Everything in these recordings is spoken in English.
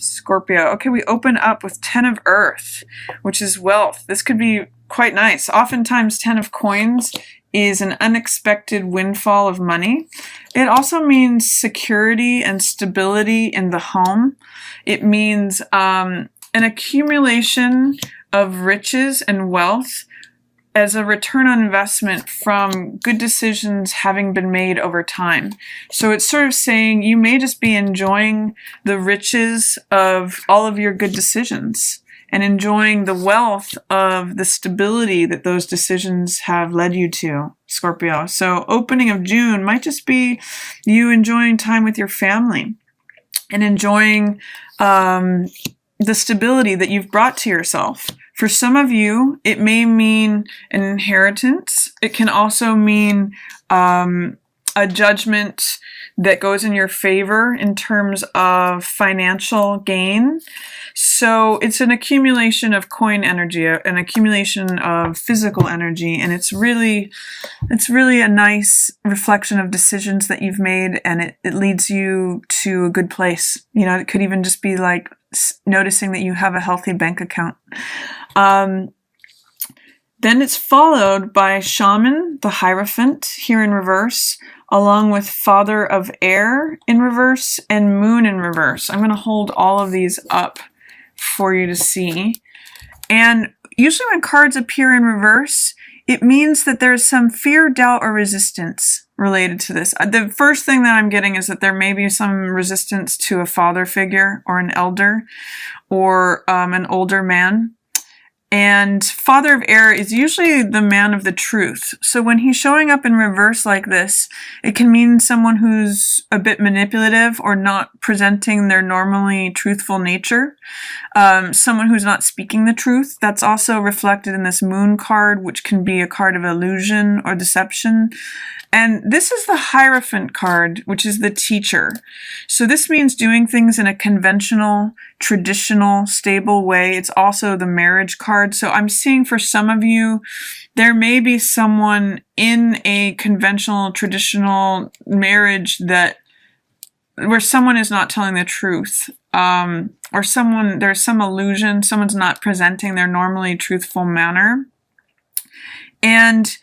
Scorpio. Okay, we open up with 10 of Earth, which is wealth. This could be quite nice. Oftentimes 10 of Coins is an unexpected windfall of money. It also means security and stability in the home. It means an accumulation of riches and wealth as a return on investment from good decisions having been made over time. So it's sort of saying you may just be enjoying the riches of all of your good decisions and enjoying the wealth of the stability that those decisions have led you to, Scorpio. So opening of June might just be you enjoying time with your family and enjoying the stability that you've brought to yourself. For some of you, it may mean an inheritance. It can also mean a judgment that goes in your favor in terms of financial gain. So it's an accumulation of coin energy, an accumulation of physical energy, and it's really a nice reflection of decisions that you've made, and it leads you to a good place. You know, it could even just be like noticing that you have a healthy bank account. Then it's followed by Shaman, the Hierophant, here in reverse, along with Father of Air in reverse and Moon in reverse. I'm going to hold all of these up for you to see. And usually when cards appear in reverse, it means that there's some fear, doubt, or resistance related to this. The first thing that I'm getting is that there may be some resistance to a father figure or an elder or an older man. And Father of Air is usually the man of the truth. So when he's showing up in reverse like this, it can mean someone who's a bit manipulative or not presenting their normally truthful nature. Someone who's not speaking the truth. That's also reflected in this Moon card, which can be a card of illusion or deception. And this is the Hierophant card, which is the teacher. So this means doing things in a conventional, traditional, stable way. It's also the marriage card. So I'm seeing for some of you, there may be someone in a conventional, traditional marriage where someone is not telling the truth. Or there's some illusion, someone's not presenting their normally truthful manner. And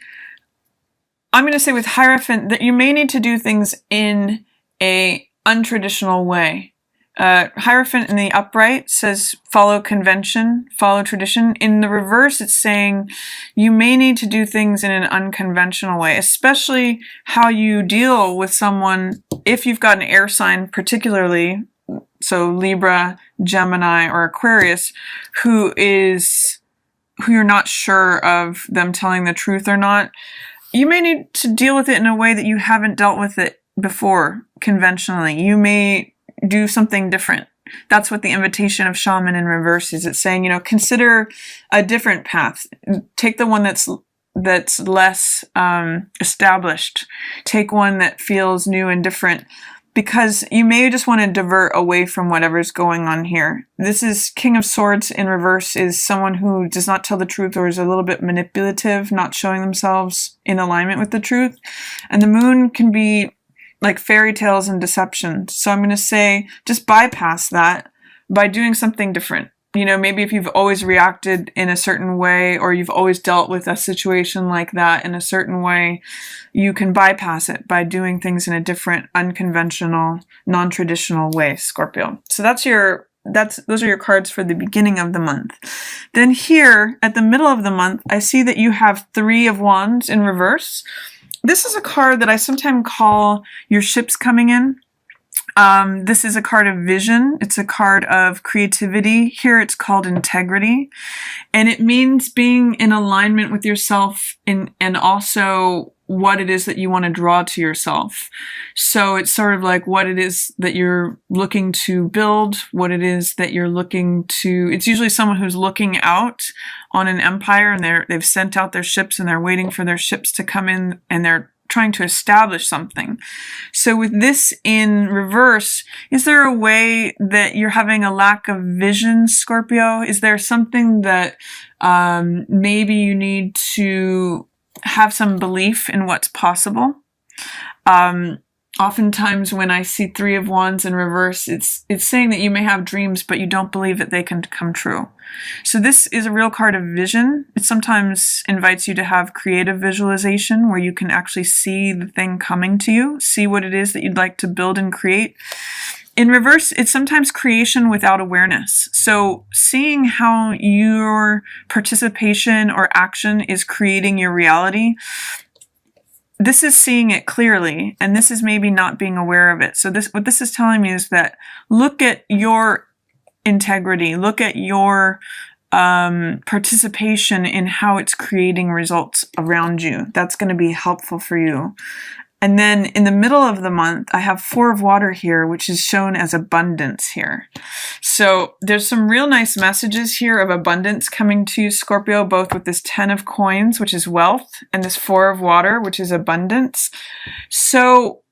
I'm going to say with Hierophant that you may need to do things in a untraditional way. Hierophant in the upright says follow convention, follow tradition. In the reverse, it's saying you may need to do things in an unconventional way, especially how you deal with someone if you've got an air sign particularly, so Libra, Gemini, or Aquarius, who you're not sure of them telling the truth or not. You may need to deal with it in a way that you haven't dealt with it before conventionally. You may do something different. That's what the invitation of Shaman in reverse is. It's saying, consider a different path. Take the one that's less established. Take one that feels new and different. Because you may just want to divert away from whatever's going on here. This is King of Swords in reverse is someone who does not tell the truth or is a little bit manipulative, not showing themselves in alignment with the truth. And the Moon can be like fairy tales and deception. So I'm going to say just bypass that by doing something different. Maybe if you've always reacted in a certain way or you've always dealt with a situation like that in a certain way, you can bypass it by doing things in a different, unconventional, non-traditional way, Scorpio. So those are your cards for the beginning of the month. Then here at the middle of the month, I see that you have 3 of Wands in reverse. This is a card that I sometimes call your ships coming in. This is a card of vision. It's a card of creativity. Here it's called integrity. And it means being in alignment with yourself and also what it is that you want to draw to yourself. So it's sort of like what it is that you're looking to build, what it is that you're looking to... It's usually someone who's looking out on an empire and they've sent out their ships and they're waiting for their ships to come in and they're trying to establish something. So with this in reverse, is there a way that you're having a lack of vision, Scorpio? Is there something that maybe you need to have some belief in what's possible? Oftentimes when I see Three of Wands in reverse, it's saying that you may have dreams, but you don't believe that they can come true. So this is a real card of vision. It sometimes invites you to have creative visualization where you can actually see the thing coming to you, see what it is that you'd like to build and create. In reverse, it's sometimes creation without awareness. So seeing how your participation or action is creating your reality, this is seeing it clearly, and this is maybe not being aware of it. So what this is telling me is that look at your integrity, look at your participation in how it's creating results around you. That's going to be helpful for you. And then in the middle of the month, I have Four of Water here, which is shown as abundance here. So there's some real nice messages here of abundance coming to you, Scorpio, both with this 10 of Coins, which is wealth, and this Four of Water, which is abundance. So,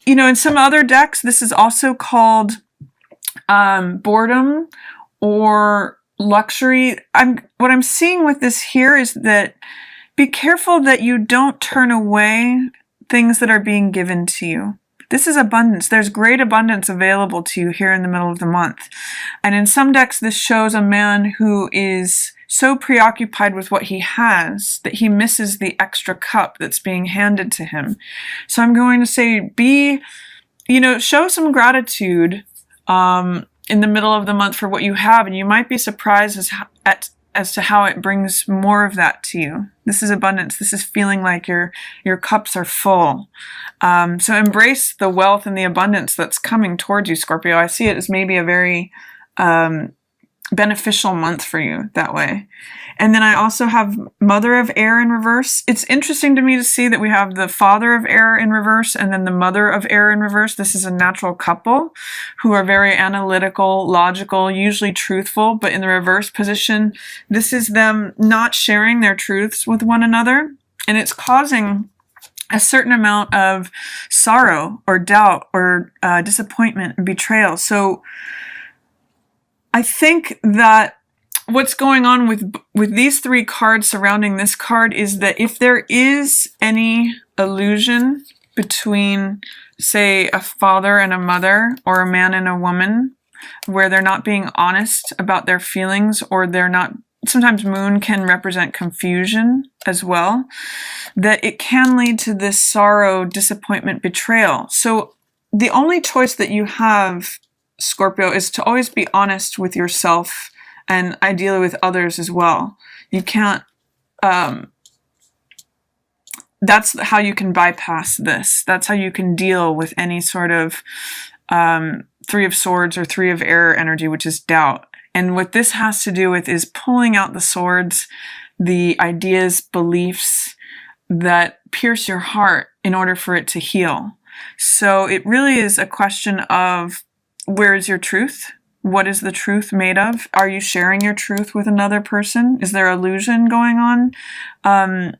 you know, in some other decks, this is also called boredom or luxury. What I'm seeing with this here is that be careful that you don't turn away things that are being given to you. This is abundance. There's great abundance available to you here in the middle of the month. And in some decks, this shows a man who is so preoccupied with what he has that he misses the extra cup that's being handed to him. So I'm going to say show some gratitude in the middle of the month for what you have, and you might be surprised as to how it brings more of that to you. This is abundance. This is feeling like your cups are full. So embrace the wealth and the abundance that's coming towards you, Scorpio. I see it as maybe a very beneficial month for you that way. And then I also have Mother of Air in reverse. It's interesting to me to see that we have the Father of Air in reverse and then the Mother of Air in reverse. This is a natural couple who are very analytical, logical, usually truthful, but in the reverse position, this is them not sharing their truths with one another. And it's causing a certain amount of sorrow or doubt or disappointment and betrayal. So I think that what's going on with these three cards surrounding this card is that if there is any illusion between, say, a father and a mother or a man and a woman, where they're not being honest about their feelings, or they're not, sometimes moon can represent confusion as well, that it can lead to this sorrow, disappointment, betrayal. So the only choice that you have, Scorpio, is to always be honest with yourself and ideally with others as well. You can't, that's how you can bypass this. That's how you can deal with any sort of Three of Swords or Three of Air energy, which is doubt. And what this has to do with is pulling out the swords, the ideas, beliefs that pierce your heart in order for it to heal. So it really is a question of, where is your truth? What is the truth made of? Are you sharing your truth with another person? Is there illusion going on?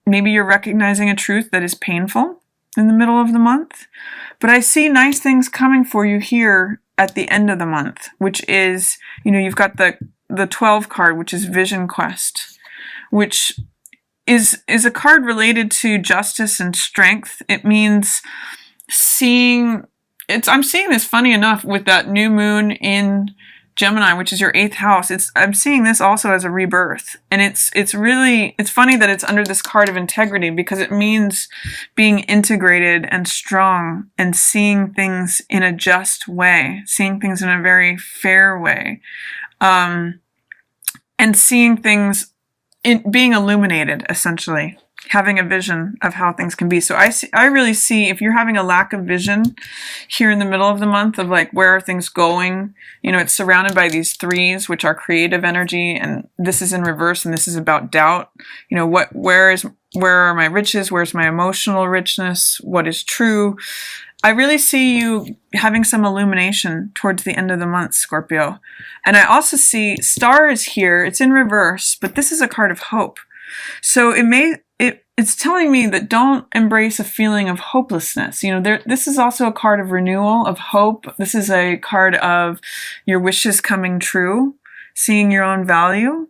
Maybe you're recognizing a truth that is painful in the middle of the month. But I see nice things coming for you here at the end of the month, which is, you've got the 12 card, which is Vision Quest, which is a card related to justice and strength. It means I'm seeing this, funny enough, with that new moon in Gemini, which is your 8th house. I'm seeing this also as a rebirth. And it's funny that it's under this card of integrity, because it means being integrated and strong and seeing things in a just way, seeing things in a very fair way, and seeing things being illuminated, essentially. Having a vision of how things can be. So I really see, if you're having a lack of vision here in the middle of the month of like, where are things going? It's surrounded by these threes, which are creative energy, and this is in reverse, and this is about doubt. Where are my riches? Where's my emotional richness? What is true? I really see you having some illumination towards the end of the month, Scorpio. And I also see Star is here. It's in reverse, but this is a card of hope. So it's telling me that don't embrace a feeling of hopelessness. This is also a card of renewal, of hope. This is a card of your wishes coming true, seeing your own value,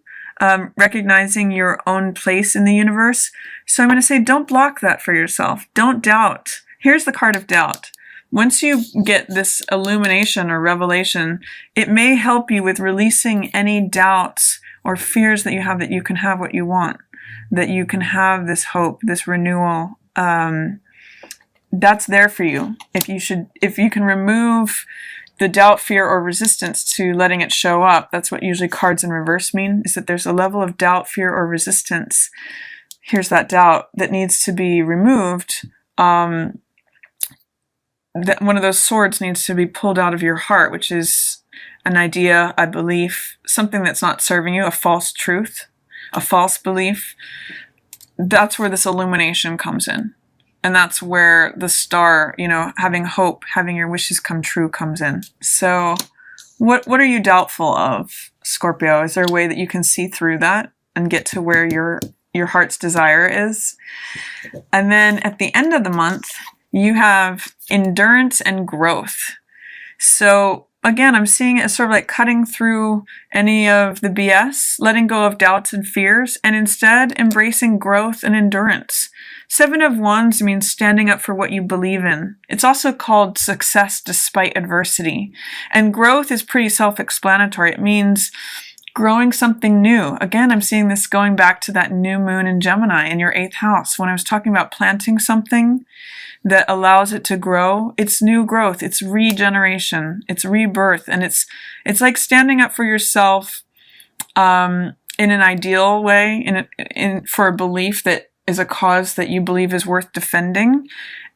recognizing your own place in the universe. So I'm going to say, don't block that for yourself. Don't doubt. Here's the card of doubt. Once you get this illumination or revelation, it may help you with releasing any doubts or fears that you can have what you want, that you can have this hope, this renewal. That's there for you. If you can remove the doubt, fear, or resistance to letting it show up, that's what usually cards in reverse mean, is that there's a level of doubt, fear, or resistance. Here's that doubt that needs to be removed. That one of those swords needs to be pulled out of your heart, which is an idea, a belief, something that's not serving you, a false truth, a false belief. That's where this illumination comes in. And that's where the star, having hope, having your wishes come true comes in. So what are you doubtful of, Scorpio? Is there a way that you can see through that and get to where your heart's desire is? And then at the end of the month, you have endurance and growth. So again, I'm seeing it as sort of like cutting through any of the BS, letting go of doubts and fears, and instead embracing growth and endurance. 7 of Wands means standing up for what you believe in. It's also called success despite adversity. And growth is pretty self-explanatory. It means growing something new. Again, I'm seeing this going back to that new moon in Gemini in your 8th house. When I was talking about planting something that allows it to grow, it's new growth, it's regeneration, it's rebirth, and it's like standing up for yourself in an ideal way, for a belief that is a cause that you believe is worth defending,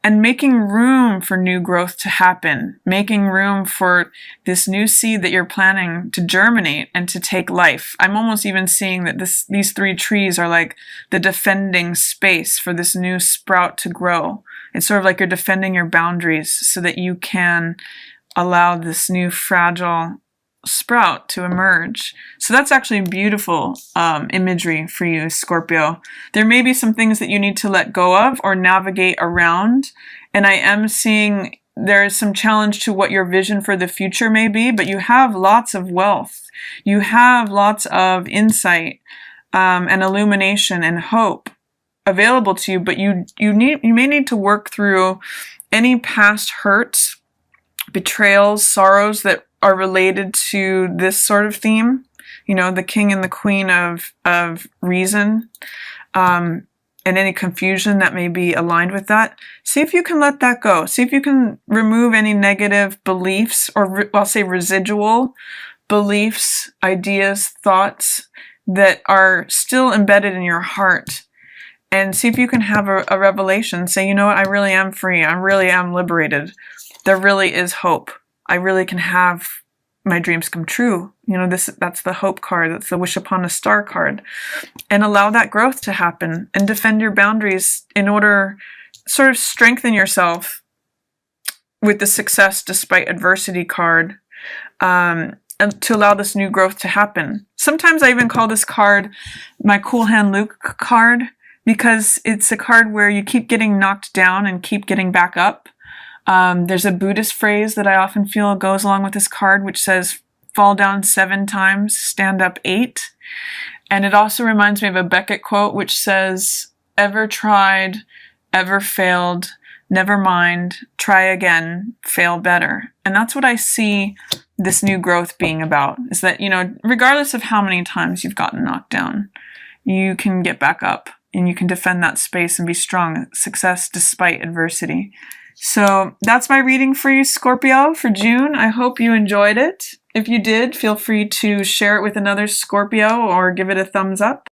and making room for new growth to happen, making room for this new seed that you're planning to germinate and to take life. I'm almost even seeing that these 3 trees are like the defending space for this new sprout to grow. It's sort of like you're defending your boundaries so that you can allow this new fragile sprout to emerge. So that's actually beautiful imagery for you, Scorpio. There may be some things that you need to let go of or navigate around, and I am seeing there is some challenge to what your vision for the future may be, but you have lots of wealth. You have lots of insight and illumination and hope available to you, but you may need to work through any past hurts, betrayals, sorrows that are related to this sort of theme, the king and the queen of reason, and any confusion that may be aligned with that. See if you can let that go. See if you can remove any negative beliefs, or I'll say residual beliefs, ideas, thoughts that are still embedded in your heart. And see if you can have a revelation. Say, you know what, I really am free. I really am liberated. There really is hope. I really can have my dreams come true. That's the hope card. That's the wish upon a star card. And allow that growth to happen and defend your boundaries in order sort of strengthen yourself with the success despite adversity card, and to allow this new growth to happen. Sometimes I even call this card my Cool Hand Luke card, because it's a card where you keep getting knocked down and keep getting back up. There's a Buddhist phrase that I often feel goes along with this card, which says, fall down 7 times, stand up 8. And it also reminds me of a Beckett quote, which says, ever tried, ever failed, never mind, try again, fail better. And that's what I see this new growth being about, is that, regardless of how many times you've gotten knocked down, you can get back up and you can defend that space and be strong. Success despite adversity. So that's my reading for you, Scorpio, for June. I hope you enjoyed it. If you did, feel free to share it with another Scorpio or give it a thumbs up.